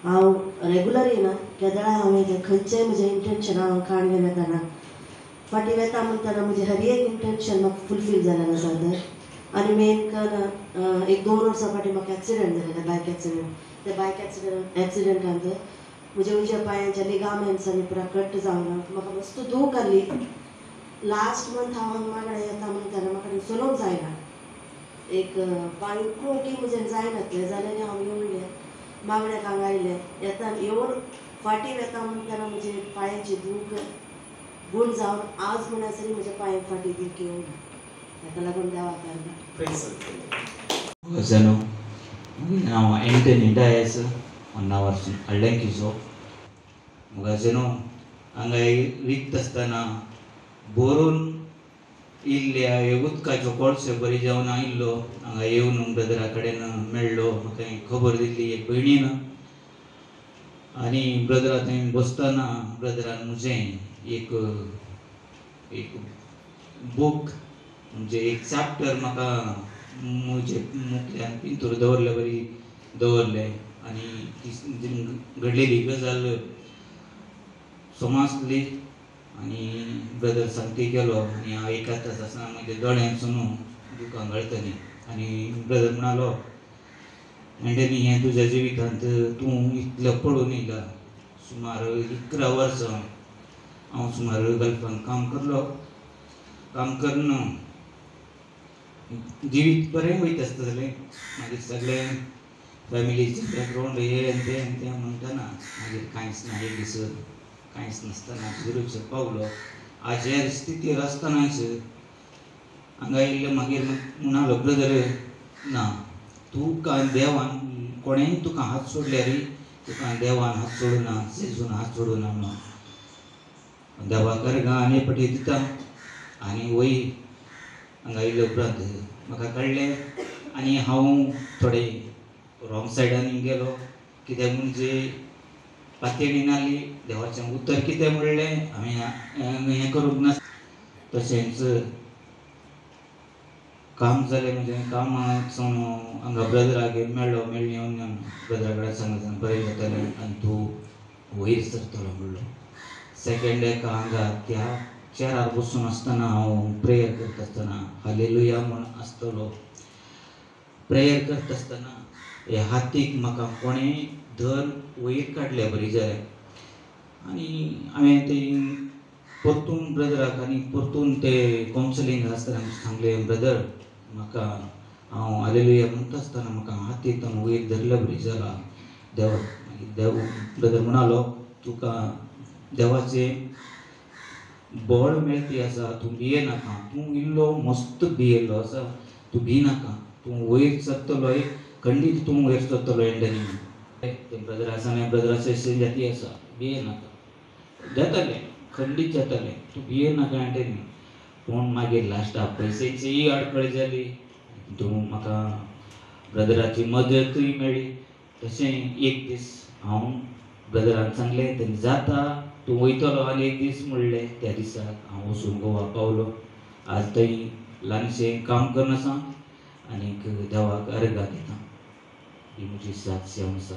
हांव रेगुलर येना केदळा हांवें खंयचेंय म्हजें इंटेंशन हांव काण घेवन येताना फाटीं वेता म्हणटना म्हजें हर एक इंटेंशन म्हाका फुलफील जाल्लें आसा तर आनी मेन कारण एक 2 वर्सां फाटीं म्हाका एक्सिडेंट जालें बायक एक्सिडेंट त्या बायक एक्सिडेंटांत म्हज्या उजव्या पांयाच्या लिगामेंट्सांनी पुरा कट जावन म्हाका मस्त दूख आसली लास्ट मंथ हांव मागणें येता म्हणटना म्हाका चलोवंक जायना एक पांय उखलूंकय म्हजें जायनासलें जाल्यार हांव येवलें मागण्याक हांगा आयलें येता येवन फाटीं वेता म्हणटना म्हजे पांयाची दूख गूण जावन आज म्हणसर म्हज्या पांयाक फाटीं दूख येवंक ना ताका लागून देवाक Zeno, now Anthony Dias on our Alenkizo. Magazino, Angai Rictastana, Borun Ilia, Yagutka, Chocolse, Barijana Illo, Angayon, Brother Acadena, Mello, Cover the Benina, Ani Brother Atin Bostana, Brother Muzain, एक book, एक चॅप्टर म्हाका म्हजे मुख्यान पिंतूर दवरले बरी दवरले आनी घडलेली गजाल समजली आनी ब्रदर सांगते गेलो आनी हांव एकाच आसतना म्हजे दोळ्यांसून दुकान गळटली आनी ब्रदर म्हणालो एंडनी हें तुज्या जिवितांत तूं इतलो पडून येयला सुमार 11 वर्सां हांव सुमार गल्फान काम करून जिवीत बरें वयता आसतलें मागीर सगळें फॅमिलीचें बॅकग्रावंड हें तें म्हणटना मागीर कांयच ना एक दीस कांयच नासतना झिरोचेर पावलो हाजेर स्थितीर आसतनाच हांगा येयल्ले मागीर म्हणालो ब्रदर ना तुका देवान कोणेंय तुका हात सोडल्यार तुका देवान हात सोडूना जेजून हात सोडूना म्हणून देवाक अर्घ आनी पटी दिता आनी वय हांगा येयले उपरांत म्हाका कळ्ळें आनी हांव थोडें रॉंग सायडान गेलो कित्याक म्हणजे पातयेन आसली देवाचें उतर कितें म्हणलें हांवें हें करूंक ना तशेंच काम जालें म्हणजे कामासून हांगा ब्रदरागेर मेळ्ळो मेळ्ळी येवन ब्रदरा कडेन सांगलें बरें जातलें आनी तूं वयर सरतलो म्हणलो सेकेंड एका हांगा त्या चेरार बसून आसतना हांव प्रेयर करता आसतना हालेलुया म्हूण आसतलो प्रेयर करता आसतना हे हातीक म्हाका कोणेंय धर वयर काडल्या बरी जालें आनी हांवें तें परतून ब्रदराक आनी परतून तें कावन्सिलींग आसतना सांगलें ब्रदर म्हाका हांव हालेलुया म्हणटा आसतना म्हाका हातींतल्यान वयर धरल्या बरी जाला देव ब्रदर म्हणालो तुका देवाचें बळ मेळपी आसा तूं भियेनाका तूं इल्लो मस्त भियेल्लो आसा तूं भिनाका तूं वयर सरतलोय खंडीत तूं वयर सरतलो एंडनी ते ब्रदरा सांगलें ब्रदराचें जाती आसा भियेनाका जातालें खंडीत जातालें तूं भियेनाका एंडनी पूण मागीर लास्टाक पयशेचीय आडखळ जाली तूं म्हाका ब्रदराची मदतूय मेळ्ळी तशें एक दीस हांव ब्रदरान सांगलें तें जाता तूं वयतलो आनी एक दीस म्हणलें त्या दिसाक हांव वचून गोवा पावलो आज थंय ल्हानशें काम करून आसा आनीक देवाक अर्घ दिता ही म्हजी सात सेवा आसा